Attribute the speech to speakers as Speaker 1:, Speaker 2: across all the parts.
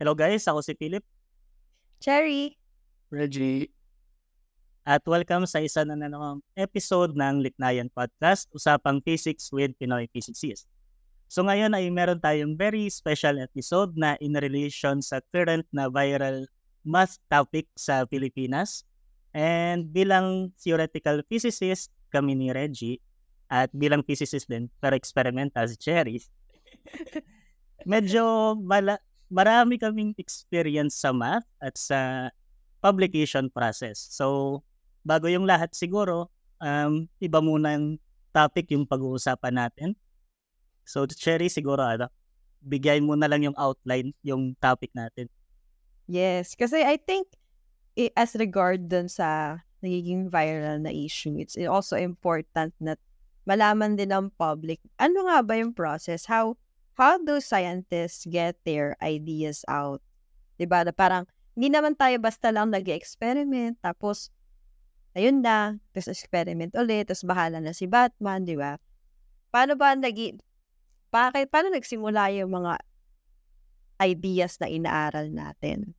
Speaker 1: Hello guys, ako si Philip
Speaker 2: Cherry.
Speaker 3: Reggie.
Speaker 1: at welcome sa isa na namang episode ng Liknayan Podcast, Usapang Physics with Pinoy Physicists. So ngayon ay meron tayong very special episode na in relation sa current na viral math topic sa Pilipinas. And bilang theoretical physicist, kami ni Reggie, at bilang physicist din, pero experimental si Cherry, medyo marami kaming experience sa math at sa publication process. So, bago yung lahat siguro, iba muna yung topic yung pag-uusapan natin. So, Cherry, siguro bigay mo na lang yung outline, yung topic natin.
Speaker 2: Yes, kasi I think as regard dun sa nagiging viral na issue, it's also important na malaman din ng public ano nga ba yung process, how do scientists get their ideas out, diba? Na parang hindi naman tayo basta lang nag-experiment tapos ayun na, tapos experiment ulit, tapos bahala na si Batman, diba? Paano nagsimula yung mga ideas na inaaral natin?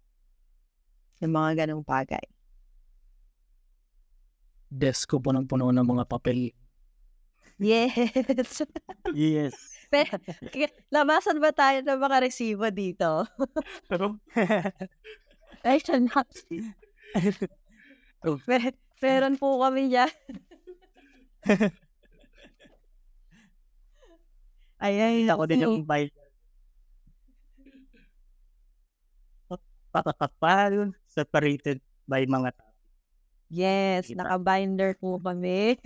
Speaker 2: Yung mga ganong bagay.
Speaker 3: Desk ko punong-puno ng mga papel.
Speaker 2: Yes.
Speaker 1: Yes.
Speaker 2: Labasan ba tayo ng mga resibo dito?
Speaker 3: Pero,
Speaker 2: Ay, siya. Meron po kami dyan.
Speaker 1: Ay, ako din yung binder. Pakakapal, separated by mga topic.
Speaker 2: Yes,
Speaker 1: Kita.
Speaker 2: naka-binder po kami.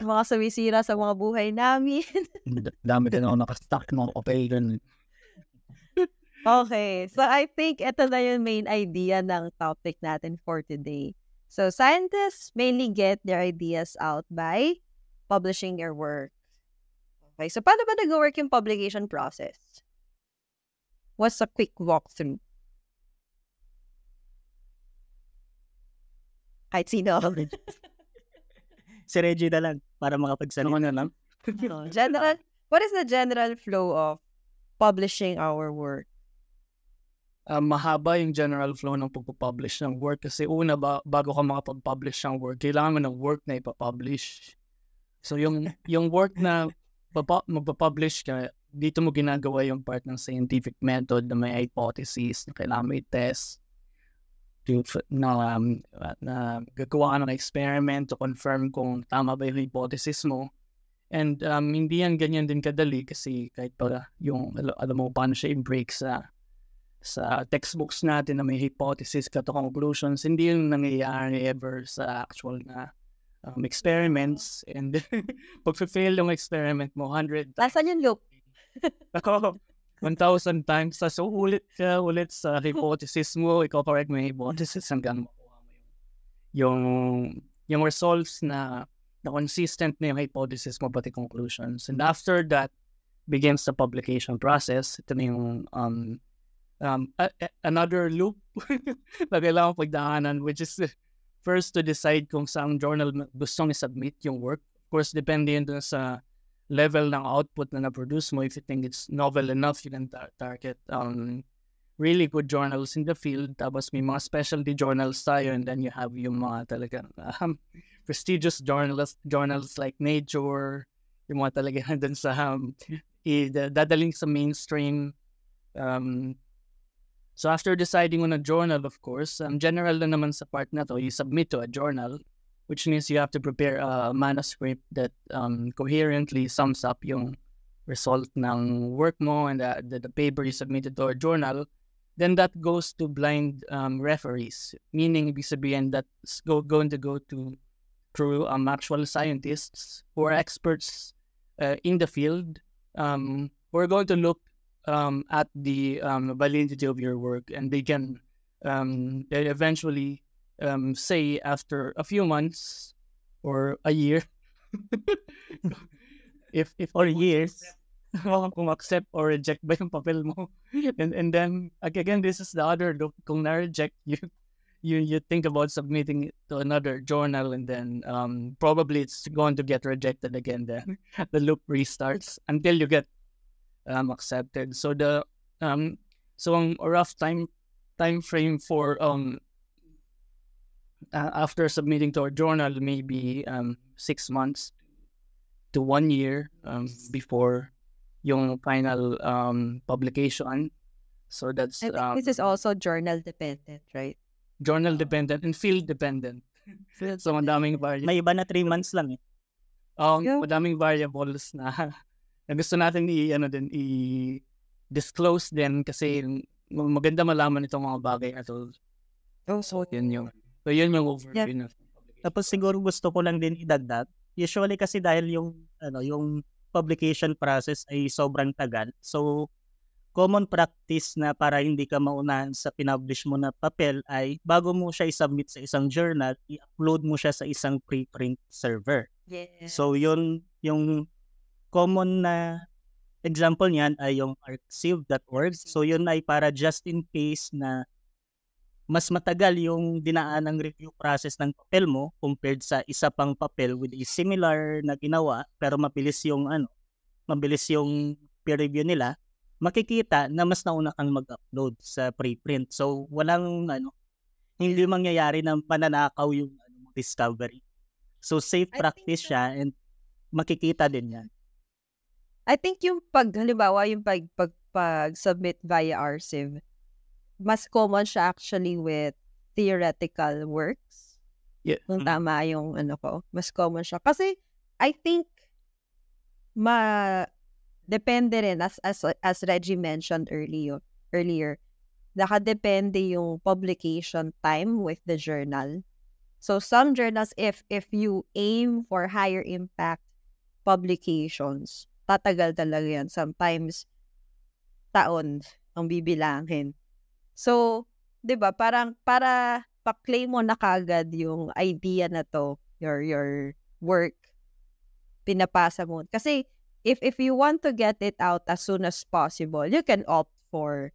Speaker 2: Mga sumisira sa mga buhay namin.
Speaker 3: dami din ako nakastack ng papel dun.
Speaker 2: Okay, so I think ito na yung main idea ng topic natin for today. So scientists mainly get their ideas out by publishing their work. Okay, so paano ba nag-work yung publication process? What's a quick walkthrough? Kahit sino.
Speaker 1: Si Reggie na lang para makapagsalita.
Speaker 3: Ano na lang?
Speaker 2: What is the general flow of publishing our work?
Speaker 3: Mahaba yung general flow ng pagpapublish ng work kasi una bago ka makapag-publish ng work, kailangan mo ng work na ipapublish. So yung work na magpapublish ka, dito mo ginagawa yung part ng scientific method na may hypothesis na kailangan may test na gagawa ka ng experiment to confirm kung tama ba yung hypothesis mo. And hindi yan ganyan din kadali kasi kahit pa yung alam mo paano siya i-break sa textbooks natin na may hypothesis ka to conclusions, hindi yung nangyayari ever sa actual na experiments. And pag-fail yung experiment mo, 100
Speaker 2: Lasan yung loop?
Speaker 3: 1,000 times. So, ulit sa hypothesis mo, i-correct mo yung hypothesis hanggang makuha mo yung results na consistent na yung hypothesis mo pati conclusions. And after that, begins the publication process. Ito na yung another loop na kailangan pagdaanan, which is first to decide kung saang journal gusto ni submit yung work. Of course, depende yun dun sa level ng output na na-produce mo. If you think it's novel enough, you can target really good journals in the field. Tapos may mga specialty journals tayo, and then you have yung mga talagang prestigious journals like Nature, yung mga talaga dun sa dadaling sa mainstream. So after deciding on a journal, of course, general na naman sa part na to, you submit to a journal, which means you have to prepare a manuscript that coherently sums up yung result ng work mo and the paper you submitted to a journal. Then that goes to blind referees, meaning ibig sabihin that's going to go through actual scientists who are experts in the field. We're going to look at the validity of your work, and they can eventually say after a few months or a year if
Speaker 1: Or years.
Speaker 3: kung accept or reject ba yung papel mo. And then again, this is the other loop. Kung na-reject, you think about submitting it to another journal, and then probably it's going to get rejected again. Then the loop restarts until you get accepted. So ang rough time frame for after submitting to our journal, maybe 6 months to 1 year before yung final publication. So that's
Speaker 2: I think this is also journal dependent, right?
Speaker 3: journal dependent and field dependent. So madaming
Speaker 1: May iba na 3 months lang eh.
Speaker 2: Yeah.
Speaker 3: Madaming variables na gusto natin i-disclose din kasi maganda malaman itong mga bagay na to.
Speaker 2: So,
Speaker 3: Yun yung overview na.
Speaker 1: Tapos siguro gusto ko lang din idagdag. Usually kasi dahil yung publication process ay sobrang tagal. So common practice na para hindi ka maunahan sa pinublish mo na papel ay bago mo siya i-submit sa isang journal, i-upload mo siya sa isang preprint server.
Speaker 2: yes.
Speaker 1: So yun yung common na example niyan ay yung arxiv.org. So yun ay para just in case na mas matagal yung dinaan ng review process ng papel mo compared sa isa pang papel with a similar na ginawa pero mabilis yung peer review nila, makikita na mas nauna kang mag-upload sa preprint. So walang hindi mangyayari na pananakaw yung discovery. So safe practice siya and makikita din yan.
Speaker 2: I think yung halimbawa yung pag-submit via arxiv, mas common siya actually with theoretical works.
Speaker 3: Yeah.
Speaker 2: Kung tama yung mas common siya. Kasi I think depende rin as Reggie mentioned earlier, nakadepende yung publication time with the journal. So some journals, if you aim for higher impact publications, tatagal talaga yan. Sometimes taon ang bibilangin. So, 'di ba, parang para pa-claim mo na kagad yung idea na to, your work, pinapasa mo. Kasi if you want to get it out as soon as possible, you can opt for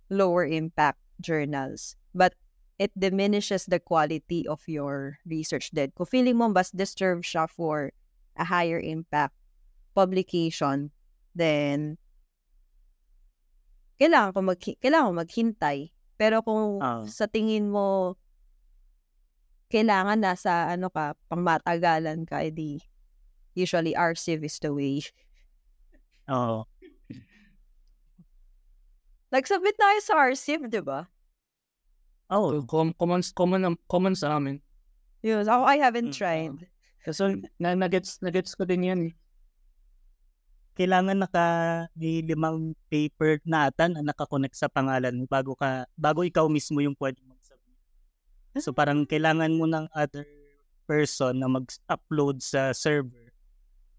Speaker 2: lower impact journals. But it diminishes the quality of your research din. Kung feeling mo mas deserve siya for a higher impact publication, then kailangan ko maghintay. Pero kung sa tingin mo kailangan nasa pangmatagalan ka, edi usually arxiv is the way.
Speaker 1: Oo.
Speaker 2: Nag-submit na kayo sa arxiv, di ba?
Speaker 3: Oh, common sa amin.
Speaker 2: Yes, I haven't tried.
Speaker 3: Kasi nagets ko din yan.
Speaker 1: Kailangan may 5 paper na nakakonect sa pangalan mo bago ikaw mismo yung pwede mag-submit. So parang kailangan mo ng other person na mag-upload sa server.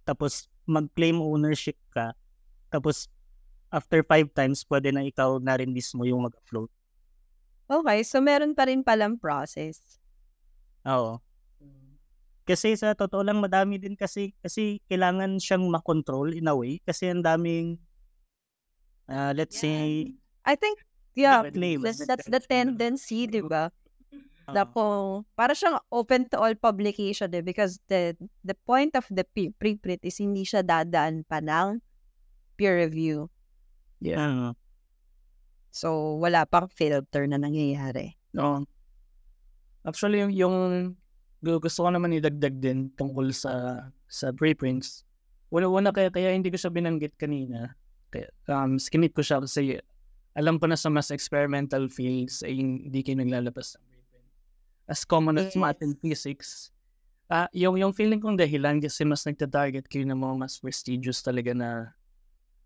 Speaker 1: Tapos mag-claim ownership ka. Tapos after 5 times pwede na ikaw na rin mismo yung mag-upload.
Speaker 2: Okay, so meron pa rin palang process.
Speaker 1: Oo. Kasi sa totoo lang madami din kasi kailangan siyang makontrol in a way kasi ang daming let's say
Speaker 2: I think that's the tendency, di ba? Na kung para siyang open to all publication because the point of the preprint is hindi siya dadaan pa ng peer review.
Speaker 3: Yeah.
Speaker 2: So wala pang filter na nangyayari.
Speaker 3: No. Actually yung gusto ko naman idagdag din tungkol sa preprints. Una kaya hindi ko siya binanggit kanina. Kaya skinip ko siya kasi alam ko na sa mas experimental fields ay hindi kayo naglalabas ng preprint. As common as math and physics. Yung feeling kong dahilan kasi mas nagta-target kayo ng mga mas prestigious talaga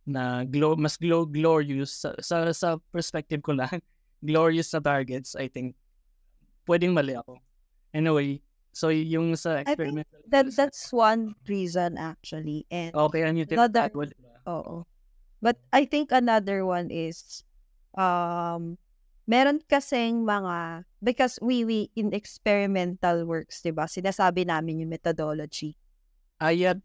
Speaker 3: na glorious sa perspective ko lang. Glorious na targets, I think. Pwedeng mali ako. Anyway, so yung sa experimental,
Speaker 2: I think that's one reason actually. And
Speaker 3: okay, and you think
Speaker 2: but I think another one is meron kasing mga because we in experimental works, diba, sinasabi namin yung methodology.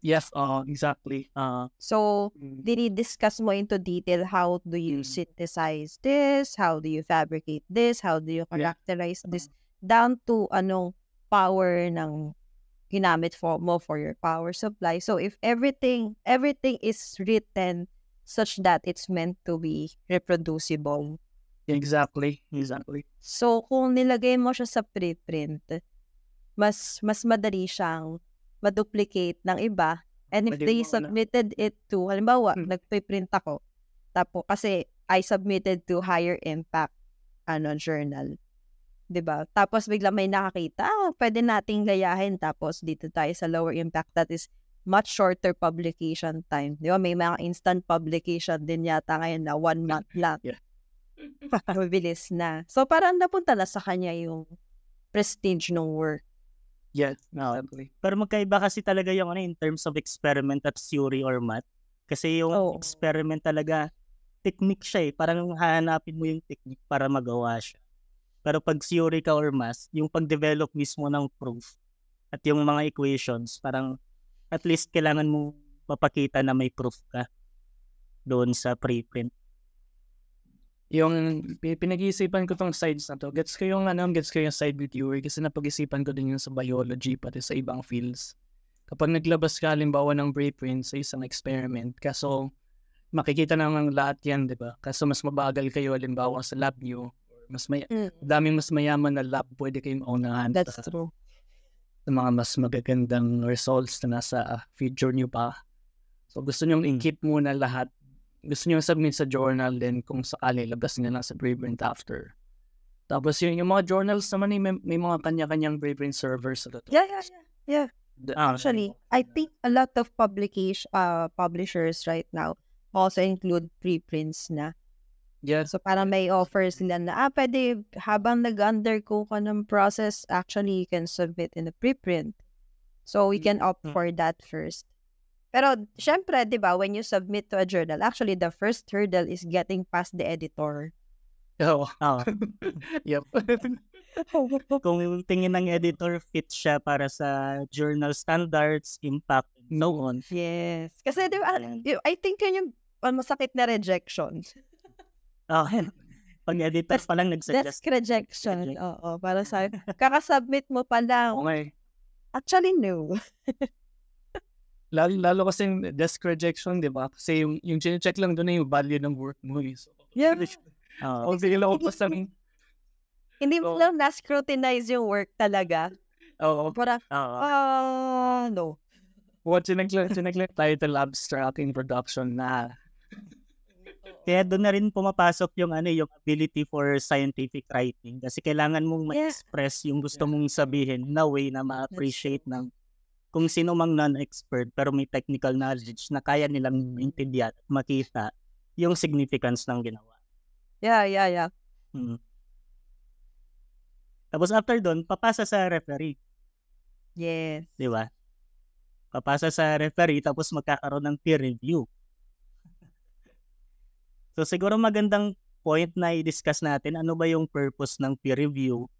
Speaker 3: Yes, exactly.
Speaker 2: So dinidiscuss mo into detail how do you synthesize this, how do you fabricate this, how do you characterize this, down to anong power ng ginamit for your power supply. So if everything is written such that it's meant to be reproducible.
Speaker 3: Exactly.
Speaker 2: So, kung nilagay mo siya sa preprint, mas madali siyang ma-duplicate ng iba. And if
Speaker 3: Pwede
Speaker 2: they
Speaker 3: mo
Speaker 2: submitted it to, halimbawa, nagpe-print ako, tapos kasi I submitted to higher impact journal. 'Di ba? Tapos bigla may nakakita, pwede nating gayahin, tapos dito tayo sa lower impact that is much shorter publication time. 'Di ba? May mga instant publication din yata ngayon na 1 month lang.
Speaker 3: Yeah.
Speaker 2: Mabilis na. So parang napunta na sa kanya yung prestige ng work.
Speaker 3: Yes,
Speaker 1: No.
Speaker 3: exactly.
Speaker 1: Pero magkaiba kasi talaga yung in terms of experiment at theory or math. Kasi yung
Speaker 2: Oo.
Speaker 1: experiment talaga, technique siya Parang hahanapin mo yung technique para magawa siya. Pero pag theory ka or math, yung pag-develop mismo ng proof at yung mga equations, parang at least kailangan mo mapakita na may proof ka doon sa preprint.
Speaker 3: Yung pinag-iisipan ko tong sides na to, gets ko yung side with theory kasi napag-isipan ko din yung sa biology pati sa ibang fields. Kapag naglabas ka halimbawa ng preprint sa isang experiment, kaso makikita naman lahat yan, di ba? Kaso mas mabagal kayo halimbawa sa lab nyo, daming mas mayaman na lab pwede kayong maunahan
Speaker 2: That's true.
Speaker 3: sa mga mas magagandang results na nasa future nyo pa. So gusto nyo i-keep muna lahat. Gusto nyo submit sa journal din kung sakali labas nyo lang sa preprint after. Tapos yung mga journals naman may mga kanya-kanyang preprint servers.
Speaker 2: Yeah. Actually, I think a lot of publishers right now also include preprints na.
Speaker 3: Yeah.
Speaker 2: So, parang may offers sila na, pwede, habang nag-undergo ka ng process, actually, you can submit in a preprint. So, we can opt for that first. Pero, syempre, di ba, when you submit to a journal, actually, the first hurdle is getting past the editor.
Speaker 3: Oh. Yep.
Speaker 1: Kung yung tingin ng editor fit siya para sa journal standards, impact, no on.
Speaker 2: Yes. Kasi, di ba, I think yun yung masakit na rejection.
Speaker 1: Pag editor pa lang nagsuggest.
Speaker 2: Desk rejection. Oo, para sa kakasubmit mo pa lang.
Speaker 3: Okay.
Speaker 2: Actually, no.
Speaker 3: Lalo kasi desk rejection, di ba? Kasi yung check lang doon na yung value ng work mo. So,
Speaker 2: Yeah.
Speaker 3: sige lang ako sa
Speaker 2: Hindi mo lang na-scrutinize yung work talaga.
Speaker 3: Oo.
Speaker 2: Parang, no.
Speaker 3: Chineclip title abstract in production na.
Speaker 1: Kaya doon na rin pumapasok yung yung ability for scientific writing kasi kailangan mong ma-express yung gusto mong sabihin in a way na ma-appreciate ng kung sino mang non-expert pero may technical knowledge na kaya nilang maintindihan at makita yung significance ng ginawa.
Speaker 2: Yeah.
Speaker 1: Tapos after doon, papasa sa referee.
Speaker 2: Yes.
Speaker 1: Di ba? Papasa sa referee tapos magkakaroon ng peer review. So siguro magandang point na i-discuss natin ano ba yung purpose ng peer review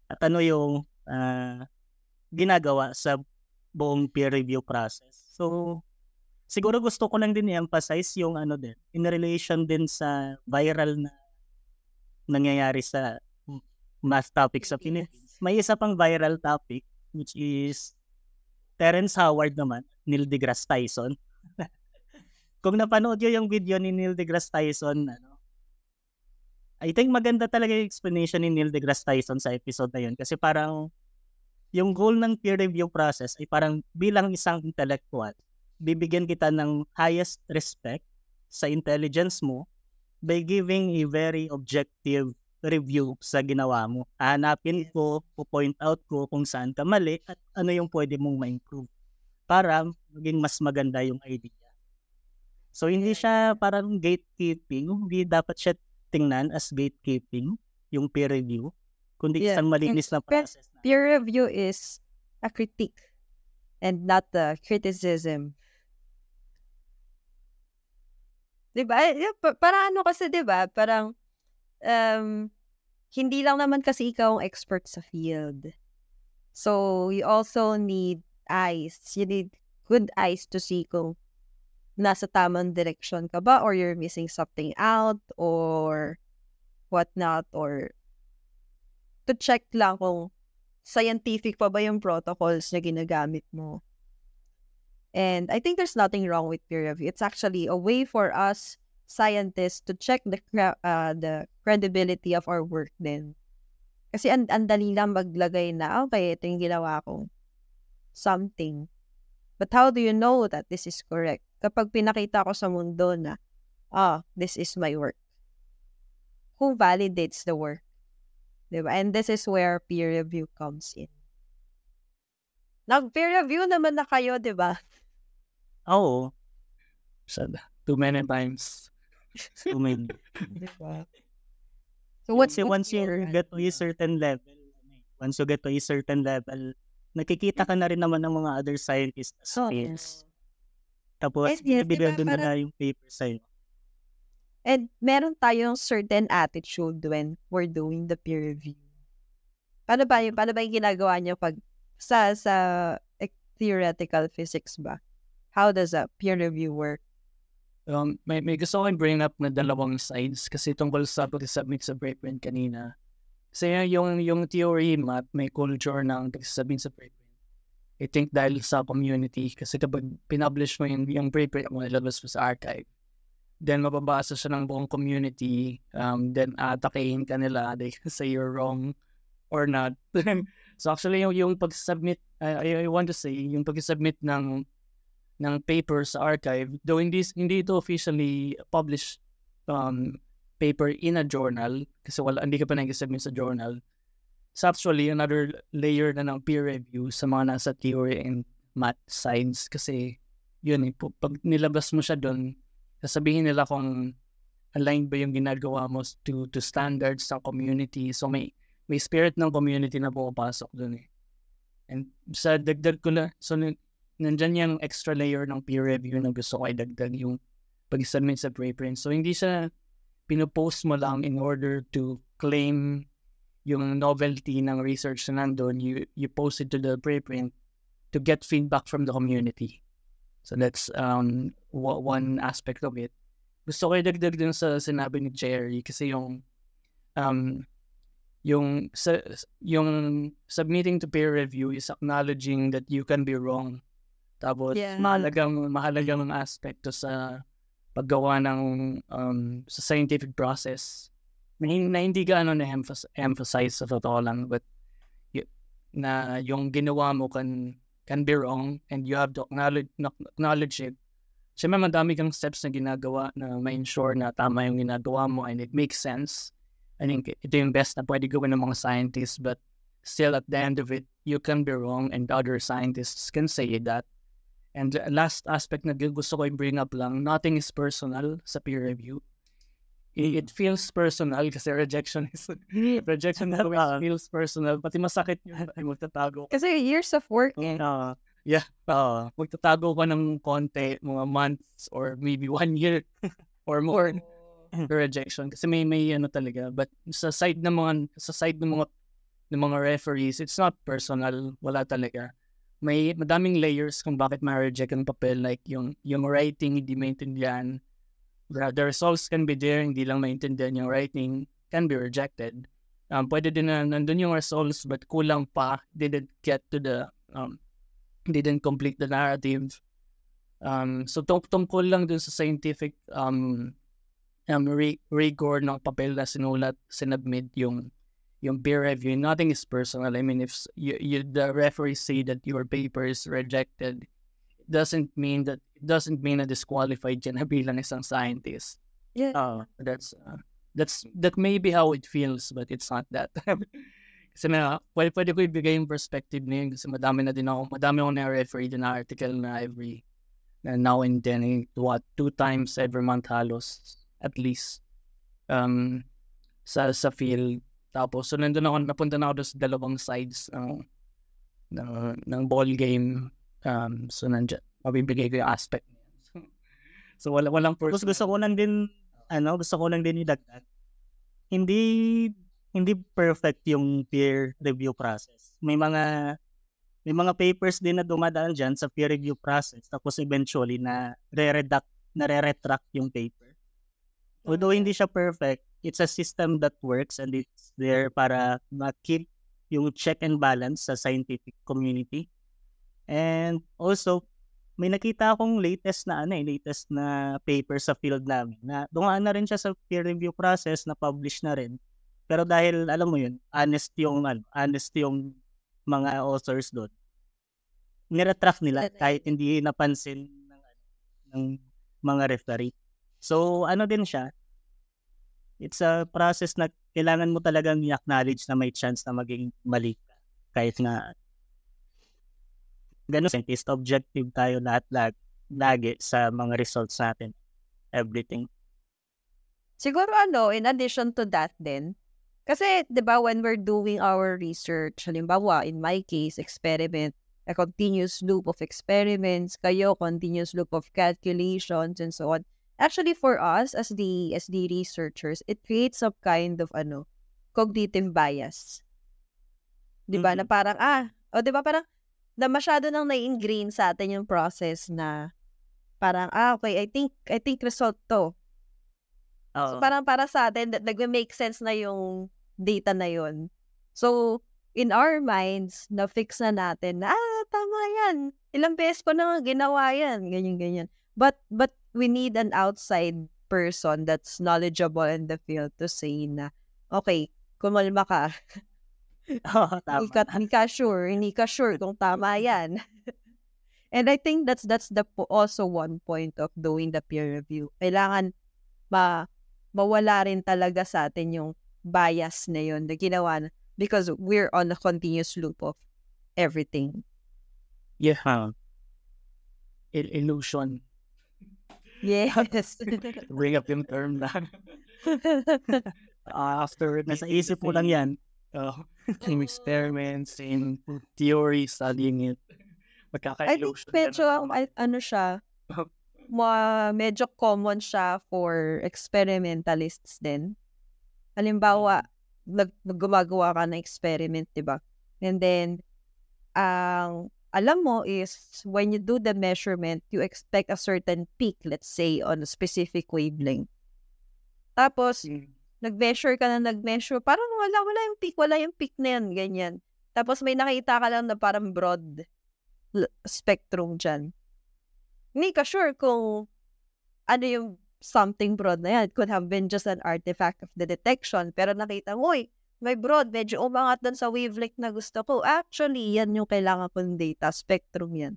Speaker 1: at ano yung ginagawa sa buong peer review process. So siguro gusto ko lang din i-emphasize yung din in relation din sa viral na nangyayari sa math topic sa Philippines. May isa pang viral topic which is Terence Howard naman, Neil deGrasse Tyson. Kung napanood nyo yung video ni Neil deGrasse Tyson, I think maganda talaga yung explanation ni Neil deGrasse Tyson sa episode na yun. Kasi parang yung goal ng peer review process ay parang bilang isang intellectual, bibigyan kita ng highest respect sa intelligence mo by giving a very objective review sa ginawa mo. Hanapin ko, po-point out ko kung saan ka mali at ano yung pwede mong ma-improve para maging mas maganda yung idea. So, hindi siya parang gatekeeping. Hindi dapat siya tingnan as gatekeeping, yung peer review. Kundi isang malinis na process.
Speaker 2: Peer review is a critique and not a criticism. Diba? Parang kasi, diba? Parang, hindi lang naman kasi ikaw ang expert sa field. So, you also need eyes. You need good eyes to see kung nasa tamang direction ka ba or you're missing something out or whatnot, or to check lang kung scientific pa ba yung protocols na ginagamit mo. And I think there's nothing wrong with peer review. It's actually a way for us scientists to check the credibility of our work din. Kasi ang dali lang maglagay na, okay, ito yung ginawa kong something. But how do you know that this is correct? Kapag pinakita ko sa mundo na, this is my work. Who validates the work? Diba? And this is where peer review comes in. Nag-peer review naman na kayo, diba?
Speaker 1: Oo.
Speaker 3: Too many times.
Speaker 1: So, maybe.
Speaker 2: Diba? So what's
Speaker 1: once you
Speaker 2: your
Speaker 1: get to a certain level, nakikita ka na rin naman ng mga other scientists as peers. Tapos,
Speaker 2: Yes, diba,
Speaker 1: ibigay doon na yung paper sa'yo.
Speaker 2: And meron tayong certain attitude when we're doing the peer review. Paano ba yung ginagawa niyo pag sa theoretical physics ba? How does a peer review work?
Speaker 3: May gusto ko bring up na dalawang sides kasi tungkol sa pag-submit sa preprint kanina. Kasi yung theory math, may culture ng pag-submit sa preprint. I think dahil sa community, kasi kapag pinublish mo yung preprint mo, ilalabas mo sa archive, then mababasa siya ng buong community, then atakein ka nila, they say you're wrong or not. So actually, yung pag-submit, I want to say, yung pag-submit ng paper sa archive, though hindi ito officially published paper in a journal, kasi hindi ka pa nag-submit sa journal, it's actually another layer na ng peer review sa mga nasa theory and math sides, kasi yun pag nilabas mo siya doon, sasabihin nila kung aligned ba yung ginagawa mo to standards ng community. So may spirit ng community na pumapasok doon . And sa dagdag ko na, so nandyan yung extra layer ng peer review na gusto ko idagdag, yung pag-submit sa preprint. So hindi siya pinopost mo lang in order to claim yung novelty ng research na nandun. You post it to the preprint to get feedback from the community. So that's one aspect of it. Gusto ko idagdag din sa sinabi ni Cherry kasi yung submitting to peer review is acknowledging that you can be wrong. Tapos mahalagang aspekto sa paggawa ng sa scientific process na hindi ka na-emphasize sa totoo lang, but na yung ginawa mo can be wrong and you have to acknowledge it. Siyempre madami kang steps na ginagawa na ma-ensure na tama yung ginagawa mo and it makes sense. I think ito yung best na pwede gawin ng mga scientists, but still at the end of it, you can be wrong and other scientists can say that. And the last aspect na gusto ko i-bring up lang, nothing is personal sa peer review. It feels personal kasi rejection always feels personal. Pati masakit yun, magtatago.
Speaker 2: Kasi years of work
Speaker 3: magtatago ka ng konti, mga months or maybe 1 year or more rejection. Kasi may talaga. But sa side ng mga referees, it's not personal. Wala talaga. May madaming layers kung bakit ma-reject ang papel, like yung writing hindi maintindihan. The results can be there, hindi lang maintindihan yung writing, can be rejected. Pwede din na nandun yung results but kulang pa, didn't complete the narrative. So tungkol lang dun sa scientific rigor ng papel na sinubmit yung peer review. Nothing is personal. I mean, if the referees say that your paper is rejected, it doesn't mean na disqualified ka na bilang isang scientist.
Speaker 2: Yeah.
Speaker 3: That may be how it feels, but it's not that. Kasi pwede ko ibigay yung perspective na yun kasi madami akong na-referee din na article na now and then, 2 times every month halos, at least, sa field. Tapos, so napunta na ako sa dalawang sides ng ball game. So, nandiyan, mabibigay ko yung aspect. So, walang person.
Speaker 1: Gusto ko lang din idagdag. Hindi perfect yung peer review process. May mga papers din na dumadaan dyan sa peer review process. Tapos, eventually, re-retract yung paper. Although hindi siya perfect, it's a system that works and it's there para ma-keep yung check and balance sa scientific community. And also, may nakita akong latest na paper sa field namin na dumaan na rin siya sa peer review process, na publish na rin. Pero dahil alam mo yun, honest yung mga authors doon. Niretract nila kahit hindi napansin ng mga referee. So din siya. It's a process na kailangan mo talagang i-acknowledge na may chance na maging mali ka. Kahit na ganun, scientist objective tayo lagi sa mga results natin. Everything.
Speaker 2: Siguro in addition to that din, kasi 'di ba when we're doing our research, halimbawa in my case, experiment, a continuous loop of experiments, kayo continuous loop of calculations and so on. Actually for us as the researchers, it creates some kind of cognitive bias. 'Di ba? Na parang 'di ba parang na masyado nang na-ingrain sa atin yung process na parang, okay, I think result to. So, parang para sa atin, nag-make sense na yung data na yun. So, in our minds, na-fix na natin na, tama yan. Ilang beses ko na ginawa yan. Ganyan. But we need an outside person that's knowledgeable in the field to say na, okay, kumalma ka.
Speaker 1: Tama.
Speaker 2: Hindi ka sure kung tama yan. And I think that's also one point of doing the peer review. Kailangan mawala rin talaga sa atin yung bias na yun na ginawa because we're on a continuous loop of everything.
Speaker 1: Yeah.
Speaker 3: Illusion.
Speaker 2: Yes.
Speaker 3: Bring up yung term na. After
Speaker 1: nasa isip mo lang yan.
Speaker 3: Same experiments, same theory, studying it. Magkaka-illusion.
Speaker 2: I think medyo, siya, medyo common siya for experimentalists din. Halimbawa, gumagawa ka ng experiment, diba? And then, alam mo is, when you do the measurement, you expect a certain peak, let's say, on a specific wavelength. Tapos, nag-measure, parang wala yung peak na yan, ganyan. Tapos may nakita ka lang na parang broad spectrum dyan. Hindi ka sure kung ano yung something broad na yan. It could have been just an artifact of the detection, pero nakita mo, may broad, medyo umangat doon sa wavelength na gusto ko. Actually, yan yung kailangan kong data, spectrum yan.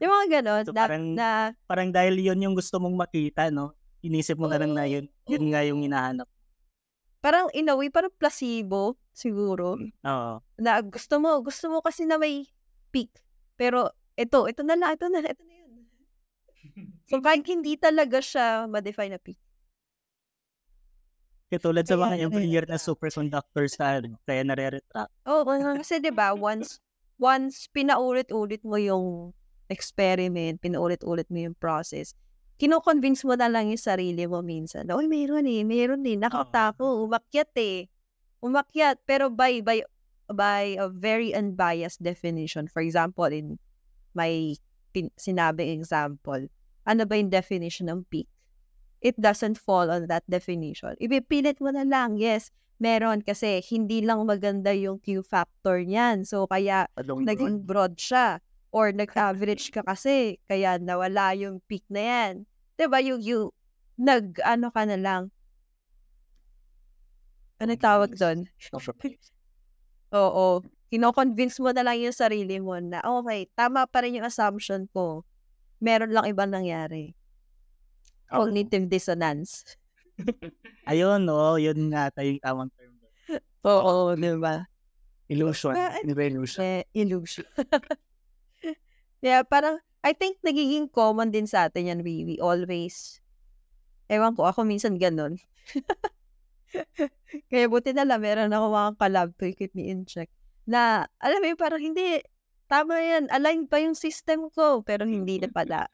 Speaker 2: Yung mga ganon,
Speaker 1: so, parang dahil yun yung gusto mong makita, no? Inisip mo na lang na yun nga yung hinahanap.
Speaker 2: Parang in a way, parang placebo siguro.
Speaker 1: Oo.
Speaker 2: Na gusto mo kasi na may peak. Pero ito na yun. So kahit hindi talaga siya ma-define na peak.
Speaker 1: Katulad sa mga engineer na superconductors kaya nare-retract.
Speaker 2: Kasi 'di ba once pinaulit-ulit mo yung experiment, pinaulit-ulit mo yung process, kino-convince mo na lang yung sarili mo minsan. Meron eh. Nakita ko, umakyat. Pero by a very unbiased definition. For example, in my sinabing example, ano ba yung definition ng peak? It doesn't fall on that definition. Ipipilit mo na lang, yes, meron kasi hindi lang maganda yung Q factor niyan. So, kaya naging broad siya. Or nag-average ka kasi, kaya nawala yung peak na yan. Diba, ka na lang. Ano tawag doon? Oo. Kino-convince mo na lang yung sarili mo na, okay, tama pa rin yung assumption ko. Meron lang ibang nangyari. Cognitive dissonance.
Speaker 1: Ayun, yun nga yung tamang term.
Speaker 2: Oo, diba?
Speaker 3: Illusion.
Speaker 2: Illusion. Yeah, parang, I think nagiging common din sa atin yan, we always, ewan ko, ako minsan ganun. Kaya buti na lang, meron ako mga collab to keep me in check. Na, alam mo parang hindi, tama yan, align pa yung system ko, pero hindi na pala.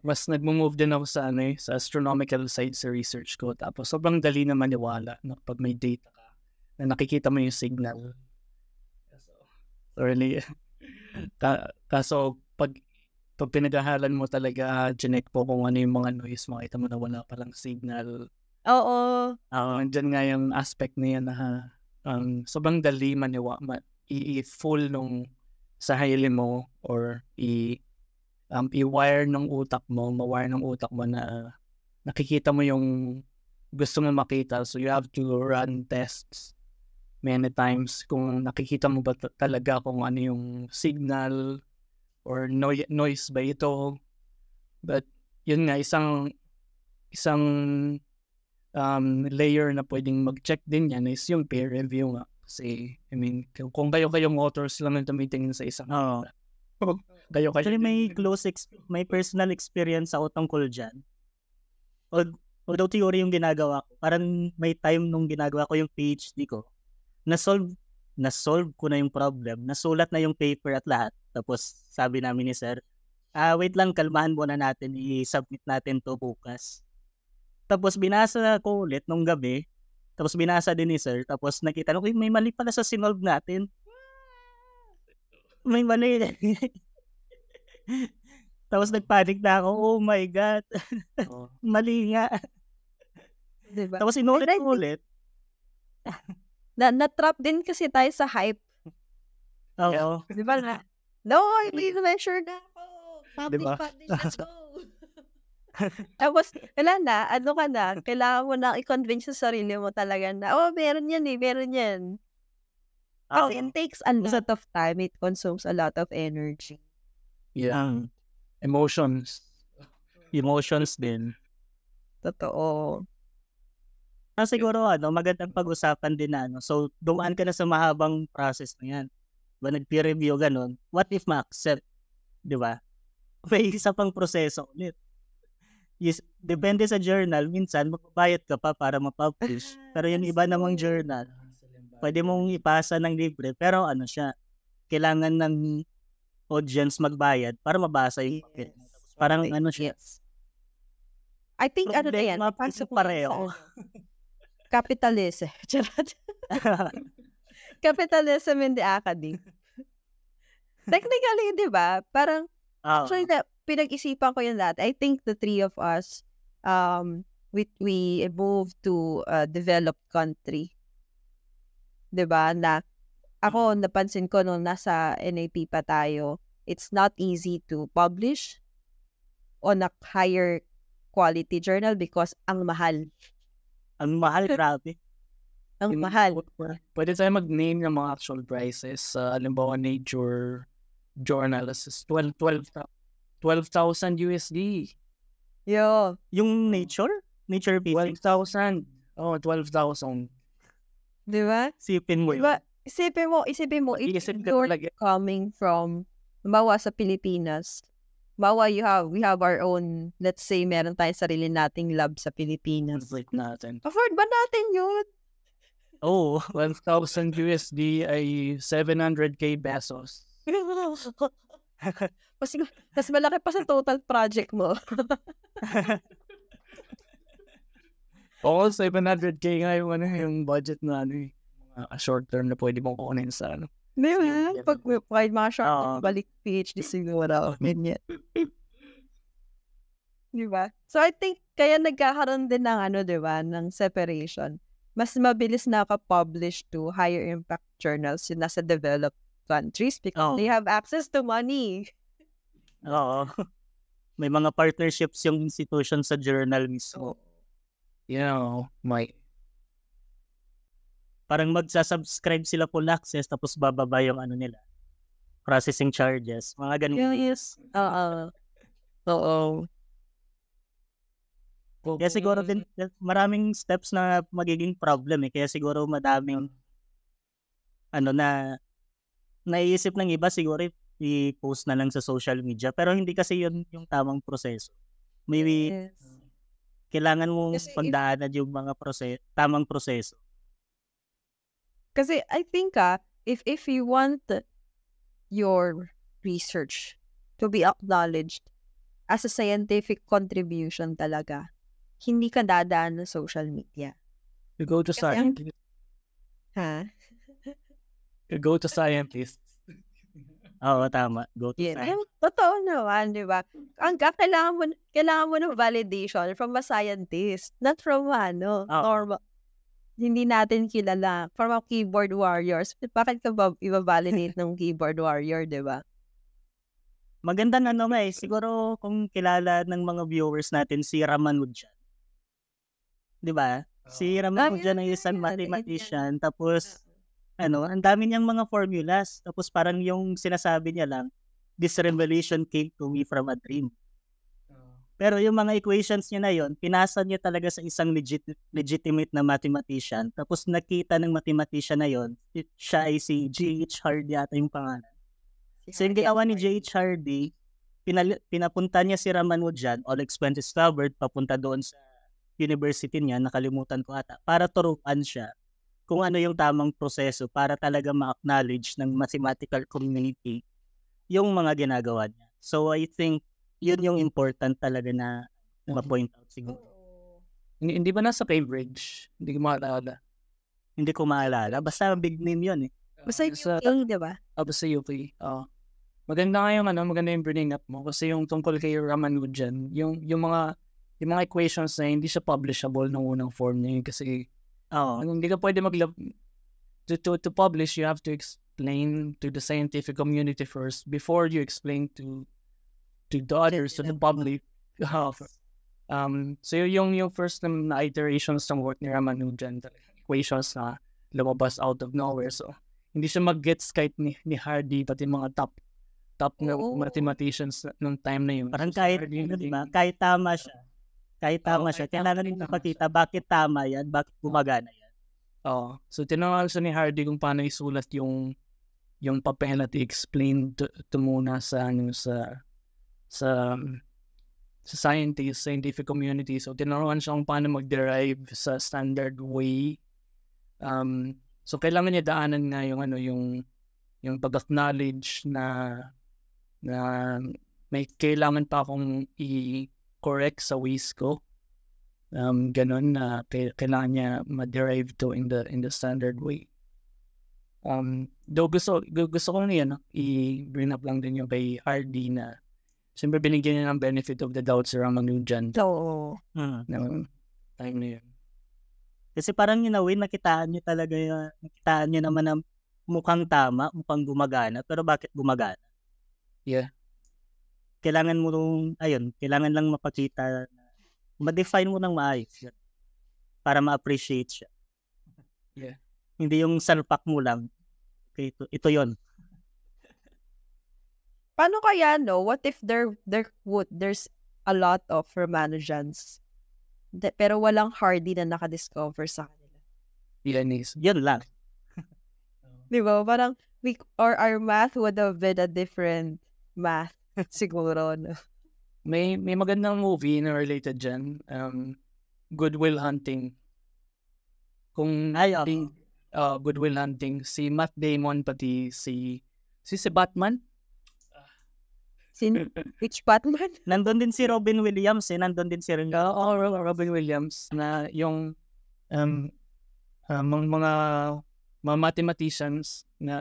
Speaker 3: Mas nag-move din ako sa astronomical side sa research ko. Tapos sobrang dali na maniwala pag may data ka na nakikita mo yung signal. Really, kaso pag pinaghahalan mo talaga, chinek po kung ano yung mga noise, makita mo na wala palang signal.
Speaker 2: Oo.
Speaker 3: Andyan nga yung aspect na yan na sobrang dali i-full nung sarili mo or i-wire ng utak mo, ma-wire ng utak mo na nakikita mo yung gusto mo makita. So you have to run tests many times kung nakikita mo ba talaga kung ano yung signal or noise ba ito. But yun nga, isang layer na pwedeng mag-check din yan is yung peer review nga. Kasi, I mean, kung kayong authors lang yung tumitingin sa isang kayo.
Speaker 1: Actually, may personal experience ako tungkol dyan. Although theory yung ginagawa ko, parang may time nung ginagawa ko yung PhD ko, na-solve ko na yung problem, nasulat na yung paper at lahat. Tapos sabi namin ni sir, wait lang, kalmahan muna natin, i-submit natin to bukas. Tapos binasa ko ulit nung gabi, tapos binasa din ni sir, tapos nakita ko, may mali pala sa sinolve natin. May mali. Tapos nagpanic na ako, oh my God. Mali nga.
Speaker 2: Diba?
Speaker 1: Tapos inulit ko ulit.
Speaker 2: Na-trap din kasi tayo sa hype.
Speaker 1: Oo.
Speaker 2: Diba na? No, hindi na sure na ako. Publish, let's go. Tapos, wala na, kailangan mo na i-convince sa sarili mo talaga na, meron yan. Kasi it takes a lot of time, it consumes a lot of energy.
Speaker 3: Yeah. Emotions din.
Speaker 2: Totoo.
Speaker 1: Siguro, magandang pag-usapan din na, so, dumaan ka na sa mahabang process na yan. Diba, nag-peer review, ganun. What if ma-accept? Diba? May isa pang proseso ulit. Depende sa journal, minsan magbabayad ka pa para ma-publish. Pero yung iba namang journal, pwede mong ipasa ng libre, pero kailangan ng audience magbayad para mabasa yung papel. Parang siya.
Speaker 2: I think na yan,
Speaker 1: pasok pareho.
Speaker 2: Capitalism. Capitalism in the academy. Technically, di ba? Parang, actually, pinag-isipan ko yun lahat. I think the three of us, we moved to a developed country. Diba? Na ako, napansin ko nung nasa NAP pa tayo, it's not easy to publish on a higher quality journal because ang mahal.
Speaker 1: Ang mahal, grabe.
Speaker 2: Ang mahal.
Speaker 3: Pwede tayo mag-name ng mga actual prices. Halimbawa, Nature Journal is 12,000 USD.
Speaker 2: Yo.
Speaker 1: Yung Nature pieces?
Speaker 3: 12,000. Oh, 12,000.
Speaker 2: Diba?
Speaker 1: Isipin mo yun.
Speaker 2: Diba? Isipin mo, if you're coming from, mawa sa Pilipinas, mawa we have our own, let's say, meron tayong sarili nating lab sa Pilipinas. Afford ba natin yun?
Speaker 1: Oh,
Speaker 3: 12,000 USD ay 700k pesos.
Speaker 2: Mas malaki pa sa total project mo.
Speaker 3: Oo, 700k nga yung budget na short term na pwede mong kunin sa
Speaker 2: Di ba? Pag mga short term, balik PhD siguro. Ganyan. Di ba? So I think, kaya nagkakaroon din ng di ba, ng separation. Mas mabilis naka-publish to higher impact journals yung nasa developed countries because they have access to money.
Speaker 1: Oo. May mga partnerships yung institution sa journal mismo. Parang magsasubscribe sila full access tapos bababa yung nila. Processing charges. Mga ganun.
Speaker 2: Yes. Oo.
Speaker 1: Kaya siguro din maraming steps na magiging problem Kaya siguro madaming na naiisip ng iba siguro i-post na lang sa social media. Pero hindi kasi yun yung tamang proseso. Maybe kailangan mong pagdaanan yung mga tamang proseso.
Speaker 2: Kasi I think if you want your research to be acknowledged as a scientific contribution talaga, hindi ka dadaan ng social media.
Speaker 3: You go to scientists. You go to scientists.
Speaker 1: Oo, tama. Go to scientists.
Speaker 2: Totoo naman, di ba? Kailangan mo ng validation from a scientist, not from normal. hindi natin kilala from a keyboard warriors. Bakit ka ba i-validate ng keyboard warrior, di ba?
Speaker 1: Magandang siguro kung kilala ng mga viewers natin si Ramanujan. 'Di ba? Si Ramanujan ay isang mathematician, tapos ang dami niyang mga formulas, tapos parang yung sinasabi niya lang, this revelation came to me from a dream. Pero yung mga equations niya na yon, pinasa niya talaga sa isang legitimate na mathematician, tapos nakita ng mathematician na yon, siya ay si J.H. Hardy yata yung pangalan. So yung ginawa ni J.H. Hardy, pinapunta niya si Ramanujan, all expenses covered, papunta doon sa university niya, nakalimutan ko ata, para turuan siya kung ano yung tamang proseso para talaga ma-acknowledge ng mathematical community yung mga ginagawa niya. So I think yun yung important talaga na ma-point out siguro.
Speaker 3: Hindi ba nasa Cambridge? Hindi ko maalala.
Speaker 1: Hindi ko maalala. Basta big name yun eh.
Speaker 2: Basta UK, di ba?
Speaker 3: Basta UK. Maganda yung bringing up mo kasi yung tungkol kay Ramanujan, yung mga equations na hindi siya publishable ng unang form niya kasi hindi ka pwede to publish, you have to explain to the scientific community first before you explain to the others, to the public. So yung first na iterations ng work ni Ramanujan, equations na lumabas out of nowhere, so hindi siya mag-gets kahit ni Hardy, pati mga top na mathematicians nung time na yun.
Speaker 1: Parang kahit tama siya. Kailangan rin napakita bakit tama yan, bakit gumagana yan.
Speaker 3: So tinanong siya ni Hardy kung paano isulat yung papel at i-explain to muna sa scientific community. So tinanong siya kung paano mag-derive sa standard way. So kailangan niya daanan nga yung pag-acknowledge na may kailangan pa akong i-correct sa ways ko. Ganon na kailangan niya ma-derive to in the standard way. Though gusto ko niya i-bring up lang din yung kay Hardy na siyempre binigyan niya ng benefit of the doubt sa Ramanujan.
Speaker 2: Oo.
Speaker 3: No, time na yun.
Speaker 1: Kasi parang nakitaan niya talaga nakitaan niya naman na mukhang tama, mukhang gumagana, pero bakit gumagana?
Speaker 3: Yeah.
Speaker 1: Kailangan lang mapakita, ma-define mo ng maayos para ma-appreciate siya.
Speaker 3: Yeah.
Speaker 1: Hindi yung salpak mo lang. Okay, ito yon.
Speaker 2: Paano kaya, what if there's a lot of Ramanujans, pero walang Hardy na nakadiscover sa kanila?
Speaker 1: Yan lang.
Speaker 2: Di ba? Parang, our math would have been a different math, siguro, no?
Speaker 3: May magandang movie na related dyan. Good Will Hunting. Good Will Hunting. Si Matt Damon, pati si Batman.
Speaker 2: Which Batman?
Speaker 1: Nandun din si Robin Williams nandun din si
Speaker 3: Robin Williams na yung mga mathematicians na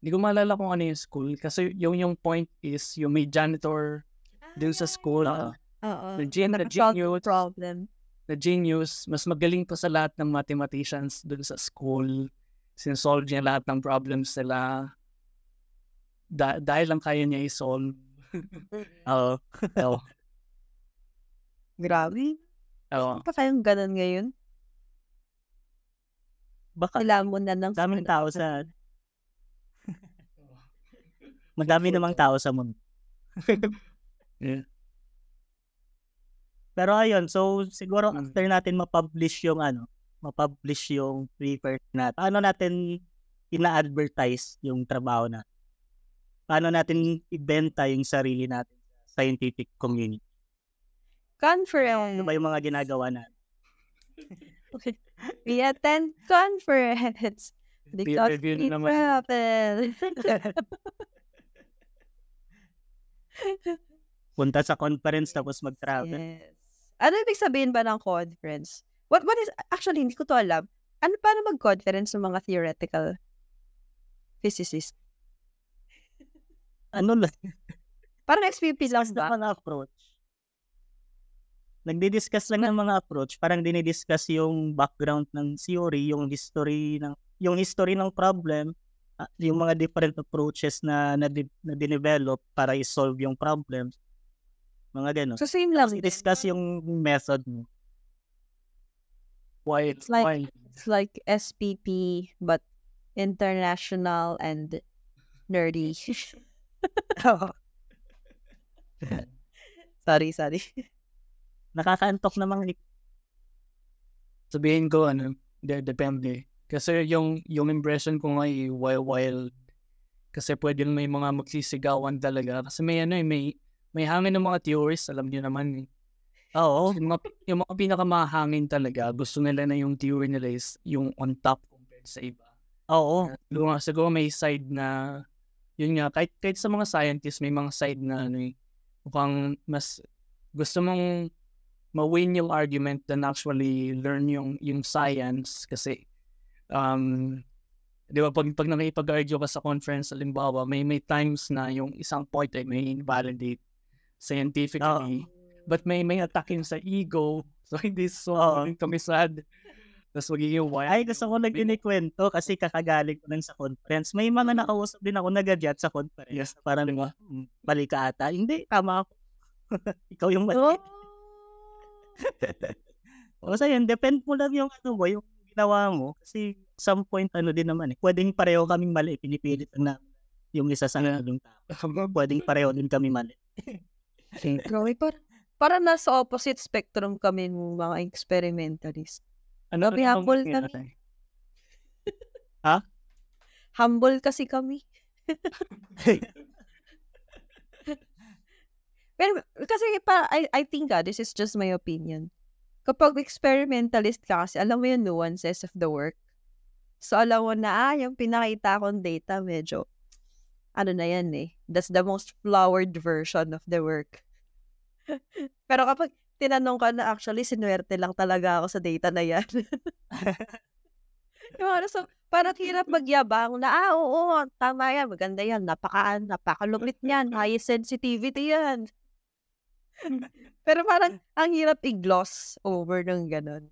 Speaker 3: hindi ko maalala kung ano yung school kasi yung point is yung may janitor dun sa school. The genius, mas magaling pa sa lahat ng mathematicians dun sa school. Sinsolve niya lahat ng problems nila. Dahil lang kaya niya i-solve.
Speaker 2: Grabe. Ano pa kayang ganun ngayon?
Speaker 1: Baka
Speaker 2: kailangan mo na ng
Speaker 1: daming tao sa madami namang tao sa mundo.
Speaker 3: Yeah.
Speaker 1: Pero ayun, so siguro after natin ma-publish yung paper natin, paano natin ina-advertise yung trabaho natin? Paano natin ibenta yung sarili natin sa scientific community?
Speaker 2: Conference.
Speaker 1: Ano ba yung mga ginagawa natin?
Speaker 2: We attend conference. Because it happens.
Speaker 1: Punta sa conference tapos mag-travel.
Speaker 2: Yes. Ano ibig sabihin ba ng conference? What is, actually, hindi ko to alam. Paano mag-conference ng mga theoretical physicists?
Speaker 1: Ano lang?
Speaker 2: Parang XPP lang ba?
Speaker 1: Ang approach. nagdi-discuss lang ng mga approach, parang dinidiscuss yung background ng theory, yung history ng problem, yung mga different approaches na dinevelop para i-solve yung problem. Mga ganun.
Speaker 2: So, same lang.
Speaker 1: I-discuss yung method mo.
Speaker 3: Why?
Speaker 2: It's like SPP, but international and nerdy. Sorry.
Speaker 1: Nakakaantok namang
Speaker 3: Sabihin ko, depende. Kasi yung impression ko nga wild. Kasi pwede may mga magsisigawan talaga. Kasi may hangin ng mga theories, alam niyo naman.
Speaker 1: Oo.
Speaker 3: Yung mga pinakamahangin talaga, gusto nila na yung theory nila is yung on top compared sa iba.
Speaker 1: Oo.
Speaker 3: Siguro may side na, yun nga, kahit sa mga scientists, may mga side na mukhang mas gusto mong ma-win yung argument than actually learn yung science. Kasi, di ba, pag nakipag-argue ka sa conference, halimbawa, may times na yung isang point ay may invalidate scientifically. But may attacking sa ego. So, hindi kami sad. Tapos magiging wild.
Speaker 1: Ay, gusto ko nag-inikwento kasi kakagaling ko lang sa conference. May mga nakausap din ako nagadyat sa conference.
Speaker 3: Yes.
Speaker 1: Parang, mali ka ata. Hindi, tama ako. Ikaw yung mali. O sa yun, depend mo lang yung yung ginawa mo. Kasi some point, din naman pwedeng pareho kaming mali. Pinipilit lang namin yung isa sa yung tao. Pwedeng pareho din kami mali.
Speaker 2: Grabe, parang nasa opposite spectrum kami ng mga experimentalist. Grabe, humble kami.
Speaker 1: Ha?
Speaker 2: Humble kasi kami. Pero kasi I think this is just my opinion. Kapag experimentalist ka kasi, alam mo yung nuances of the work. So, alam mo na, yung pinakita kong data, medyo, na yan that's the most flowered version of the work. Pero kapag tinanong ka na, actually, sinuwerte lang talaga ako sa data na yan. So, parang hirap magyabang na, oo, tama yan, maganda yan, napakalupit niyan, high sensitivity yan. Pero parang, ang hirap i-gloss over ng ganun.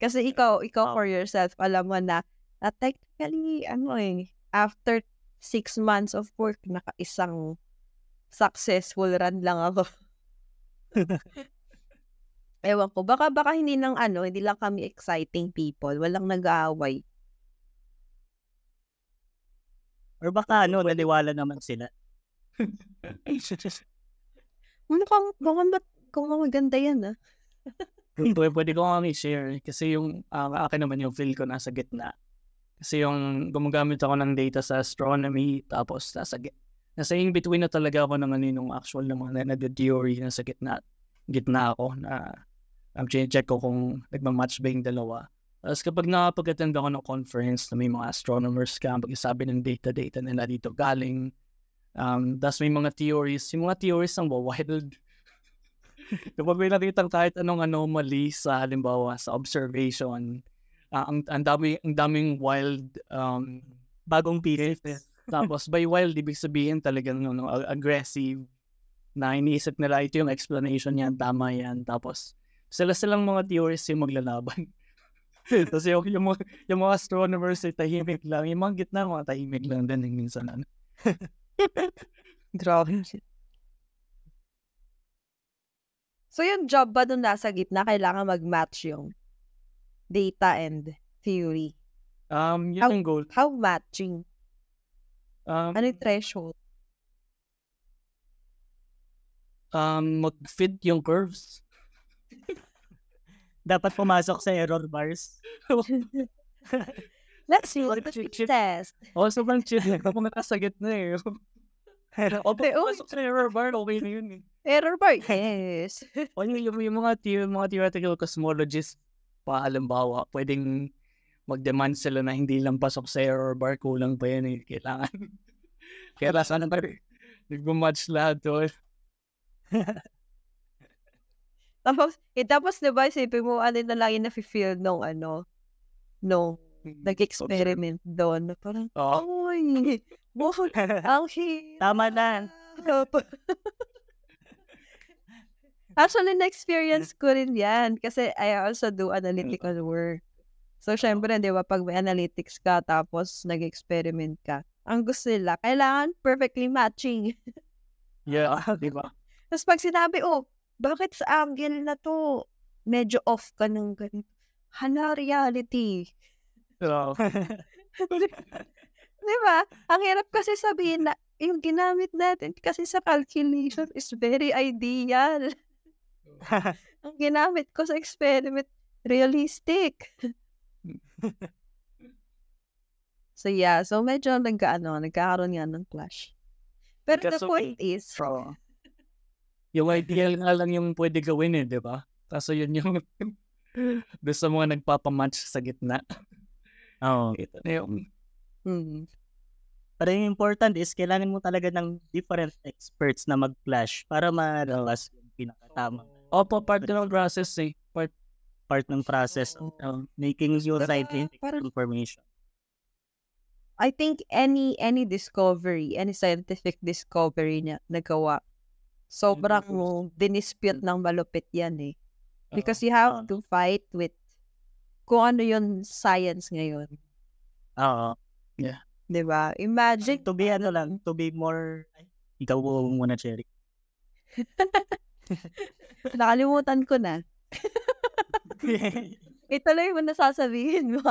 Speaker 2: Kasi ikaw for yourself, alam mo na technically, after 6 months of work, naka-isang successful run lang ako. Ewan ko, baka hindi lang hindi lang kami exciting people, walang nag-aaway.
Speaker 1: Or baka naniwala naman sila.
Speaker 2: Kung maganda yan,
Speaker 3: Pwede ko nga i-share kasi yung akin naman yung field ko nasa gitna. Kasi yung gumagamit ako ng data sa astronomy, tapos nasa in between na talaga ako ng nung actual na mga nag-theory, nasa gitna ako na check ko kung nagmamatch ba yung dalawa. Tapos kapag nakapag-attend ako ng conference na may mga astronomers ka, pag-isabi ng data nila dito galing, tapos may mga theories, yung mga theories ang wild. Kapag may nakitang kahit anong anomaly sa halimbawa sa observation, ang daming wild
Speaker 1: bagong pieces.
Speaker 3: Tapos by wild, ibig sabihin talagang aggressive na iniisip nila ito yung explanation niyan, tama yan. Tapos silang mga theories yung maglalaban. Tapos yung mga astronomers ay tahimik lang. Yung mga gitna mga tahimik lang din minsan.
Speaker 2: Grabe. So, yung job ba dun nasa gitna, kailangan mag-match yung data and theory?
Speaker 3: Yun ang goal.
Speaker 2: How matching? Ano yung threshold?
Speaker 3: Mag-fit yung curves.
Speaker 1: Dapat pumasok sa error bars.
Speaker 2: Let's use the test.
Speaker 3: So bang chill. Kapag nasa gitna pumasok sa error bar, okay na yun
Speaker 2: Error bar, yes.
Speaker 3: O yung mga theoretical cosmologists pa, halimbawa, pwedeng mag-demand sila na hindi lang pasok sa error bar, kulang pa yan kailangan. Kaya sana nag-match lahat to.
Speaker 2: Tapos diba, isipin mo, na lang yung nafe-feel nung nag-experiment doon. Parang, ang
Speaker 1: Tama na.
Speaker 2: Actually, na-experience ko rin yan. Kasi I also do analytical work. So, syempre, di ba, pag may analytics ka, tapos nag-experiment ka, ang gusto nila, kailangan perfectly matching.
Speaker 3: Yeah, di ba?
Speaker 2: Tapos pag sinabi, bakit sa angle na to, medyo off ka ng ganito. Hala, reality.
Speaker 3: So,
Speaker 2: Di ba? Ang hirap kasi sabihin na, yung ginamit natin kasi sa calculation is very ideal. Ang ginamit ko sa experiment, realistic. So yeah, so medyo nagkakaroon yan ng clash. Pero the point is,
Speaker 3: yung ideal nga lang yung pwede gawin di ba? Kaso yun yung gusto mo nga nagpapamatch sa gitna.
Speaker 1: Oo.
Speaker 3: Ito na yung
Speaker 1: Pero yung important is, kailangan mo talaga ng different experts na mag-clash para ma-realize yung pinakatama.
Speaker 3: Opo, part ng process
Speaker 1: Part ng process of making your scientific
Speaker 2: parang-
Speaker 1: information.
Speaker 2: I think any discovery, any scientific discovery na nagawa, sobrang dinispute ng malupit yan eh. Because you have to fight with kung ano yung science ngayon.
Speaker 1: Oo.
Speaker 2: Diba? Imagine,
Speaker 1: To be more, ikaw muna, Cherry.
Speaker 2: nakalimutan ko na. Ituloy mo na sasabihin mo.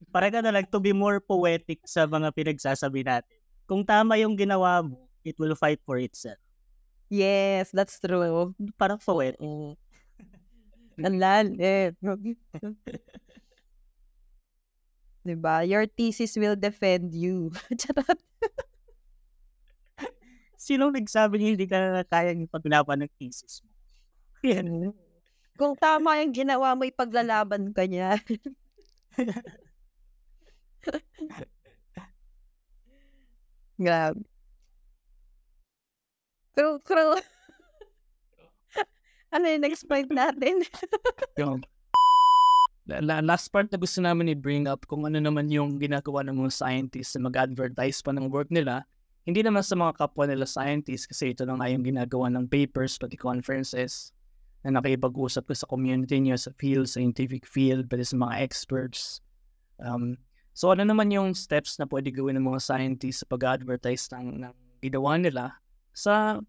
Speaker 1: Parang to be more poetic sa mga pinagsasabi natin. Kung tama yung ginawa mo, it will fight for itself.
Speaker 2: Yes, that's true.
Speaker 1: Parang poetic.
Speaker 2: Diba? Your thesis will defend you. Charot.
Speaker 1: Sinong nagsabi niya hindi ka kayang ipaglaban ng thesis mo? Yan.
Speaker 2: Kung tama yung ginawa mo, ipaglalaban ka niya. Grabe. Pero, ano yung next point natin?
Speaker 3: yung last part na gusto namin i-bring up kung ano naman yung ginagawa ng mga scientists na mag-advertise pa ng work nila. Hindi naman sa mga kapwa nila scientists kasi ito na nga yung ginagawa ng papers pati conferences na nakipag-usap ko sa community niyo, sa field, scientific field, pati sa mga experts. So ano naman yung steps na pwede gawin ng mga scientists sa pag-advertise ng ginawa nila sa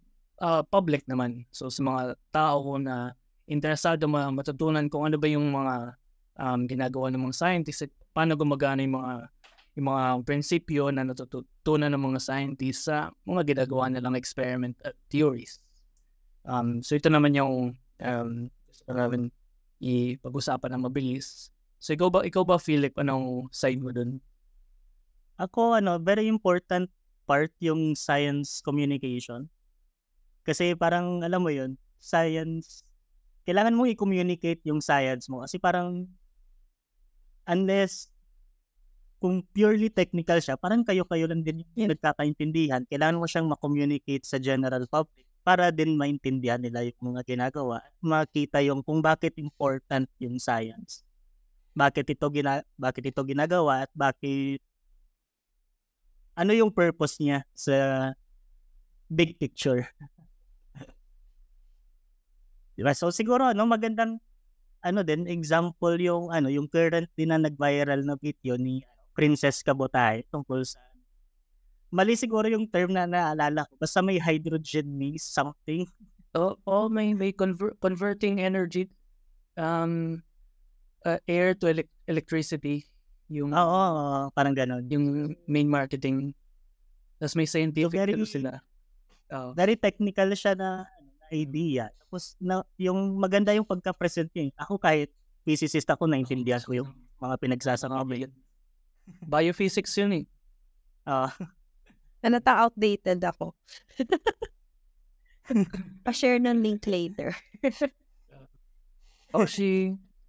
Speaker 3: public naman. So sa mga tao na interesado matutunan kung ano ba yung mga ginagawa ng mga scientists at paano gumagana yung mga prinsipyo na natutunan ng mga scientists sa mga ginagawa nilang experiment at theories. So ito naman yung gusto namin ipag-usapan ng mabilis. So ikaw ba Philip, anong side mo dun?
Speaker 1: Ako, very important part yung science communication. Kasi parang, alam mo yun, science, kailangan mong i-communicate yung science mo. Kasi parang, unless, kung purely technical siya, parang kayo-kayo lang din yung nagkakaintindihan. Kailangan mo siyang ma-communicate sa general public para din maintindihan nila yung mga ginagawa. Makita yung kung bakit important yung science. Bakit ito ginagawa at ano yung purpose niya sa big picture. Diba? So siguro magandang example yung current din na nag-viral na video ni Princess Kabutay tungkol sa mali siguro yung term na naalala ko. Basta may hydrogen mix something.
Speaker 3: May converting energy air to electricity. Yung
Speaker 1: parang ganon.
Speaker 3: Yung main marketing. Tapos may scientific sila.
Speaker 1: Very technical siya na idea. Tapos yung maganda yung pagka-present niya. Ako kahit physicist ako, naintindihan ko yung mga pinagsasabi.
Speaker 3: Biophysics yun eh.
Speaker 2: Outdated ako. Pa-share ng link later.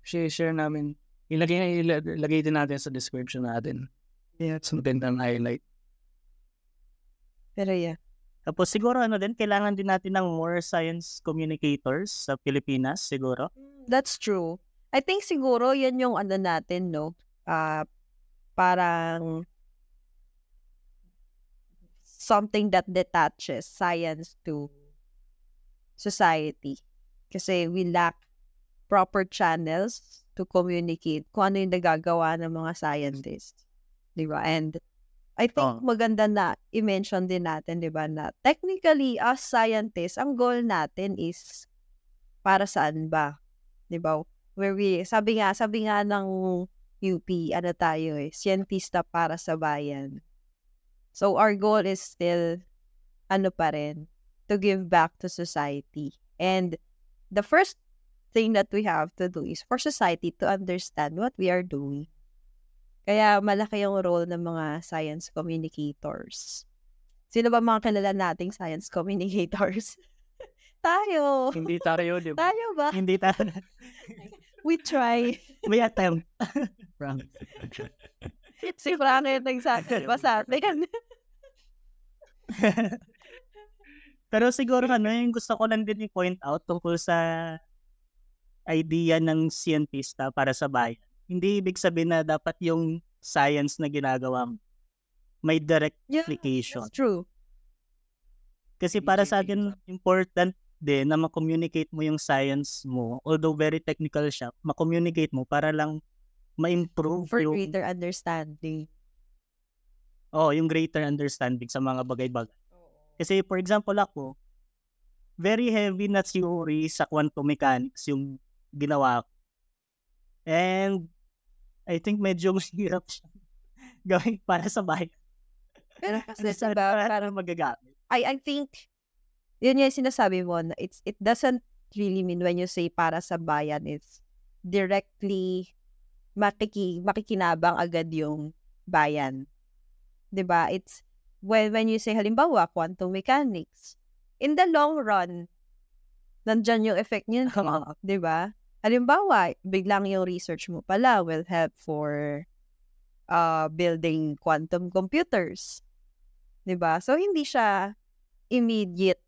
Speaker 3: Share namin. Ilagay din natin sa description natin. Yeah, it's magandang highlight.
Speaker 2: Pero yeah.
Speaker 1: Tapos siguro kailangan din natin ng more science communicators sa Pilipinas siguro.
Speaker 2: That's true. I think siguro yan yung natin, no? Parang something that detaches science to society. Kasi we lack proper channels to communicate kung ano yung nagagawa ng mga scientists. Di ba? And I think maganda na i-mention din natin, di ba, na technically as scientists, ang goal natin is para saan ba? Di ba? Sabi nga ng UP, ano tayo siyentista para sa bayan. So our goal is still, pa rin, to give back to society. And the first thing that we have to do is for society to understand what we are doing. Kaya malaki yung role ng mga science communicators. Sino ba mga kilala nating science communicators? Tayo!
Speaker 3: Hindi tayo, di ba?
Speaker 2: Tayo ba?
Speaker 1: Hindi tayo.
Speaker 2: We try.
Speaker 1: May attempt. Frank.
Speaker 2: Si Frank yung nagsasabi ba sa atin?
Speaker 1: Pero siguro yung gusto ko lang din i-point out tungkol sa idea ng siyentista para sa bayan. Hindi ibig sabihin na dapat yung science na ginagawa mo may direct application.
Speaker 2: That's true.
Speaker 1: Kasi para sa akin, important din na ma-communicate mo yung science mo. Although very technical siya, ma-communicate mo para lang ma-improve
Speaker 2: For
Speaker 1: yung
Speaker 2: greater understanding.
Speaker 1: yung greater understanding sa mga bagay-bagay. Kasi for example ako, very heavy na theory sa quantum mechanics yung ginawa ko. And I think medyo hirap siya gawin para sa bayan.
Speaker 2: Pero kasi
Speaker 1: para magagamit.
Speaker 2: I think yun yung sinasabi mo na it doesn't really mean when you say para sa bayan it's directly makikinabang agad yung bayan. 'Di ba? It's when you say halimbawa quantum mechanics, in the long run nandiyan yung effect niyan, 'di ba? Halimbawa, biglang yung research mo pala will help for building quantum computers. 'Di ba? So hindi siya immediate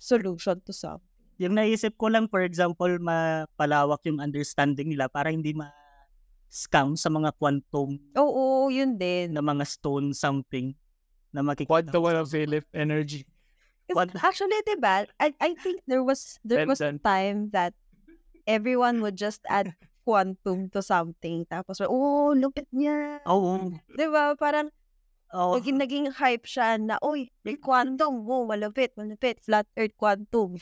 Speaker 2: solution to something.
Speaker 1: Yung naisip ko lang, for example, mapalawak yung understanding nila para hindi ma-scam sa mga quantum
Speaker 2: Oo, yun din.
Speaker 1: na mga stone something na makikita.
Speaker 3: Quantum energy.
Speaker 2: Actually, diba, I think there was a time that everyone would just add quantum to something. Tapos, lupit niya.
Speaker 1: Oo.
Speaker 2: Diba, parang naging hype siya na, may quantum, malupit, flat earth quantum.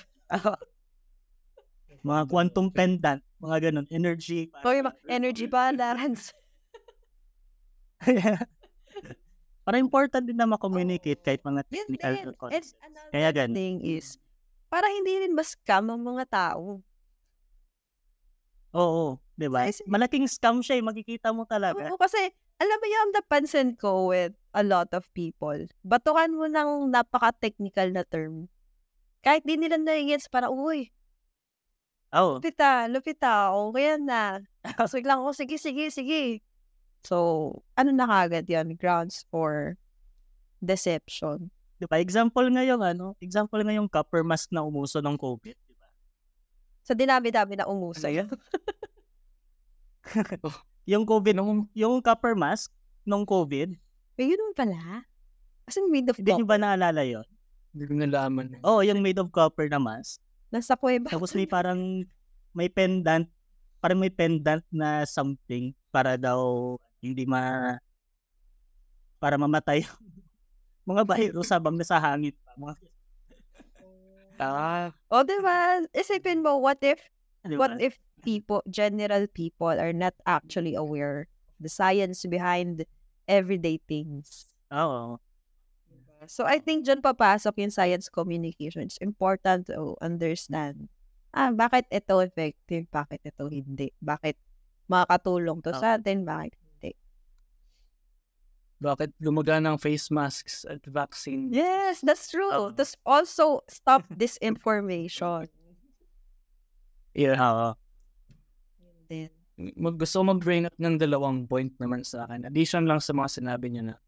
Speaker 1: Mga quantum pendant, mga ganun, energy.
Speaker 2: Energy balance.
Speaker 1: Para important din na ma-communicate kahit mga technical concepts. Kaya ganun.
Speaker 2: Thing is, para hindi rin ma-scam ang mga tao.
Speaker 1: Oo, diba? Malaking scam siya, makikita mo talaga.
Speaker 2: Oo, kasi, alam mo yung napansin ko with a lot of people, batukan mo ng napaka-technical na term. Kahit di nila na-gets, para, lupita, kaya na. So, lang, sige. So, ano na kagad yan? Grounds for deception.
Speaker 1: Diba? Example ngayong copper mask na umuso ng COVID. Diba?
Speaker 2: Sa dinami-dami na umuso yun.
Speaker 1: Yung COVID, yung copper mask nung COVID.
Speaker 2: May yun pala? As in made of copper.
Speaker 1: Hindi nyo ba naalala yun?
Speaker 3: Hindi ko nalaman.
Speaker 1: Yung made of copper na mask.
Speaker 2: Nasa kuweba.
Speaker 1: Tapos may pendant na something para daw para mamatay mga virus habang nasa hangin pa.
Speaker 2: Diba? Isipin mo, what if general people are not actually aware of the science behind everyday things?
Speaker 1: Oo.
Speaker 2: So, I think dyan papasok yung science communication. It's important to understand, bakit ito effective, bakit ito hindi, bakit makakatulong to sa atin, bakit hindi.
Speaker 3: Bakit gumagana ng face masks at vaccine?
Speaker 2: Yes, that's true. Just also stop disinformation.
Speaker 3: Yeah.
Speaker 2: Then,
Speaker 3: gusto ko mag-bring up ng 2 point naman sa akin. Addition lang sa mga sinabi niyo na.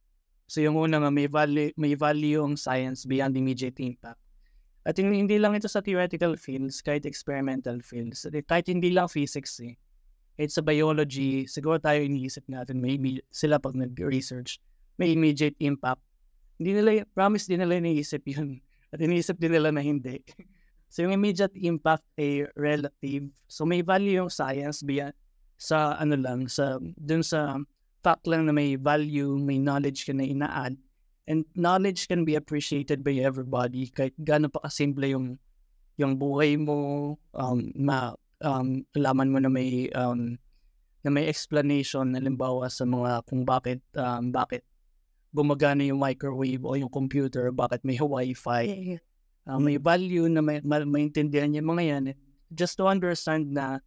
Speaker 3: So yung una nga, may value yung science beyond immediate impact. At hindi lang ito sa theoretical fields, kahit experimental fields. Kahit hindi lang physics It's sa biology, siguro tayo iniisip natin, sila pag nag-research, may immediate impact. Promise din nila iniisip yun. At iniisip din nila na hindi. So yung immediate impact ay relative. So may value yung science beyond sa dun sa fact lang na may value, may knowledge ka na ina-add. And knowledge can be appreciated by everybody kahit gaano pa kasimple yung buhay mo, alaman mo na may explanation, halimbawa sa mga kung bakit gumagana yung microwave o yung computer, bakit may wifi. May value na maintindihan yung mga yan. Just to understand na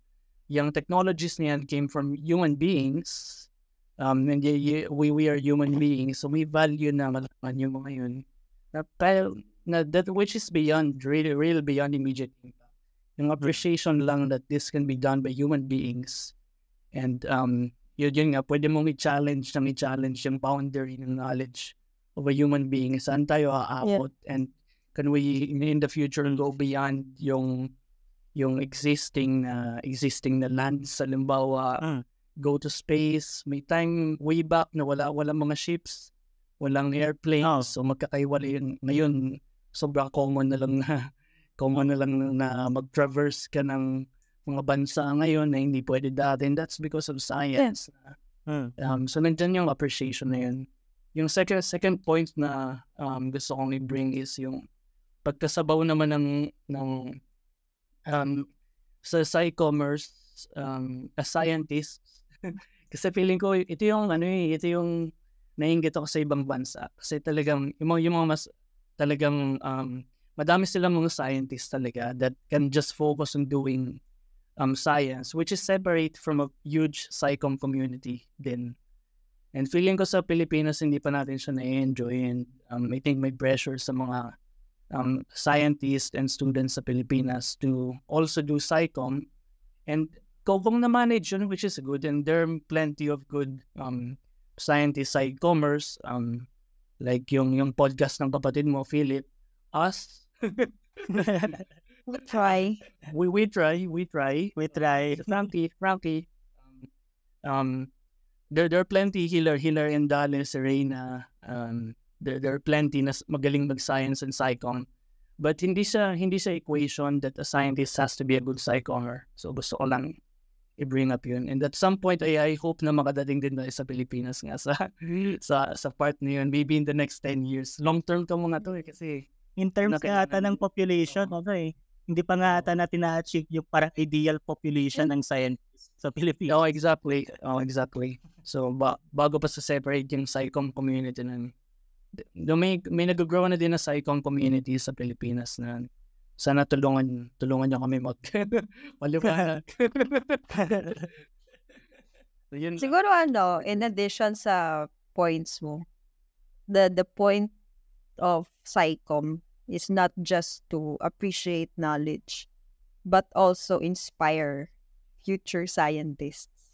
Speaker 3: yung technologies na yan came from human beings, and we are human beings, so may value na malaman yung mga yun. That which is beyond, really beyond immediate impact. Yung appreciation lang that this can be done by human beings. And yun nga, pwede mong i-challenge yung boundary ng knowledge of a human being. Saan tayo aabot? And can we, in the future, go beyond yung existing na lands? Halimbawa, go to space. May time way back na wala mga ships, walang airplanes. So magkakaiwala yun. Ngayon, sobrang common na lang na mag-traverse ka ng mga bansa ngayon na hindi pwede dati, and that's because of science. So nandyan yung appreciation na yun. Yung second point na gusto kong i-bring is yung pagkasabaw naman ng sa psychommerce as scientists. Kasi feeling ko ito yung naiinggit ako sa ibang bansa. Kasi talagang yung mga mas talagang madami silang mga scientists talaga that can just focus on doing science, which is separate from a huge psychom community din. And feeling ko sa Pilipinas, hindi pa natin siya na-enjoy. And I think may pressure sa mga scientists and students sa Pilipinas to also do psychom. And kung na-manage yun, which is good. And there are plenty of good scientists, psychomers, like yung podcast ng kapatid mo, Philip, us.
Speaker 2: We try.
Speaker 3: We try. Frankie. There are plenty, Hiller and Dale, Serena. There are plenty na magaling mag-science and psychom. But hindi sa equation that a scientist has to be a good psychomer. So gusto ko lang i-bring up yun. And at some point, I hope na makadating din tayo sa Pilipinas nga sa part na yun. Maybe in the next 10 years. Long term ka mga to kasi
Speaker 1: in terms nga ata ng population, hindi pa nga ata natin na-achieve yung parang ideal population ng scientists sa Pilipinas.
Speaker 3: Oh, exactly. So, bago pa sa separate yung psychom community na may nag-grow na din na psychom community sa Pilipinas na sana tulungan niyo kami maliwanag.
Speaker 2: Siguro in addition sa points mo, the point of psychom is not just to appreciate knowledge, but also inspire future scientists.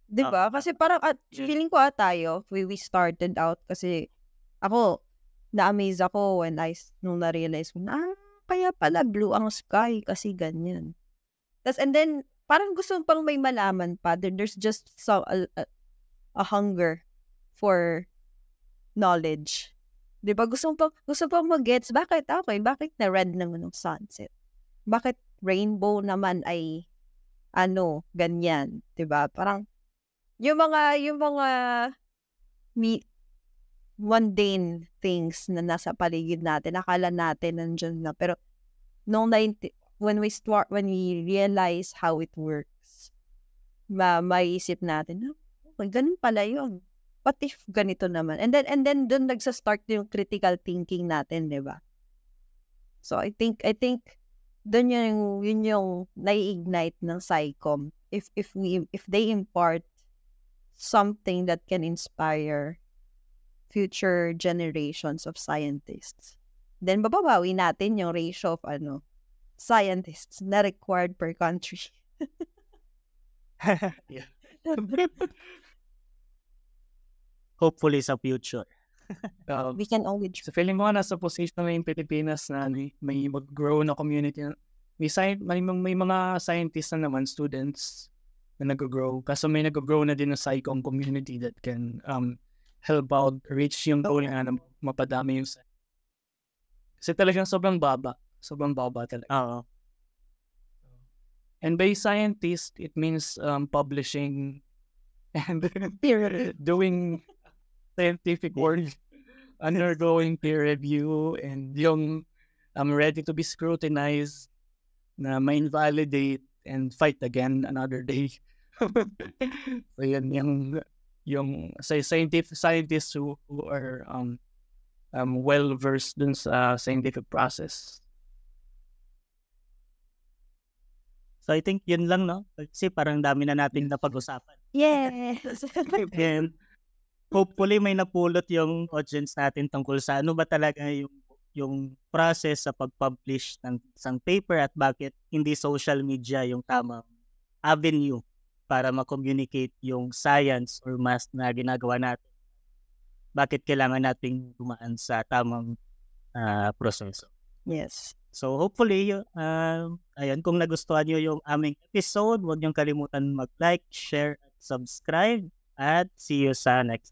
Speaker 2: Diba? Kasi parang feeling ko tayo, we started out kasi ako, na-amaze ako nung na-realize ko na, kaya pala blue ang sky kasi ganyan. And then, parang gusto pang may malaman pa. There's just a hunger for knowledge. Diba? Gusto pang mag-gets, bakit na red naman ng sunset? Bakit rainbow naman ay ganyan? Diba? Parang, yung mga mundane things na nasa paligid natin, akala natin nandyan na. Pero, when we realize how it works, maisip natin, ganun pala yun. What if ganito naman? And then dun nagsa-start yung critical thinking natin, 'di ba? So I think dun yun yung nai-ignite ng psychom if they impart something that can inspire future generations of scientists. Then bababawi natin yung ratio of scientists na required per country.
Speaker 1: Yeah. Hopefully sa future.
Speaker 2: We can only
Speaker 3: so feeling ko nasa position na yung Pilipinas na may mag-grow na community. May mga scientists na naman, students na nag-grow. Kaso may nag-grow na din na psychom community that can help out reach yung goal na mapadami yung Kasi talagang sobrang baba. Sobrang baba talaga.
Speaker 1: Oo.
Speaker 3: And by scientist, it means publishing and doing scientific work, undergoing peer review, and yung ready to be scrutinized, na ma-invalidate and fight again another day. So yun yung scientists who are well versed dun sa scientific process.
Speaker 1: So I think yun lang, no? Kasi parang dami na nating napag-usapan.
Speaker 2: Yes.
Speaker 1: And hopefully may napulot yung audience natin tungkol sa ano ba talaga yung process sa pag-publish ng isang paper at bakit hindi social media yung tamang avenue para ma-communicate yung science or math na ginagawa natin. Bakit kailangan nating dumaan sa tamang proseso.
Speaker 2: Yes.
Speaker 1: So hopefully, ayun, kung nagustuhan nyo yung aming episode, huwag niyong kalimutan mag-like, share, at subscribe. At see you sa next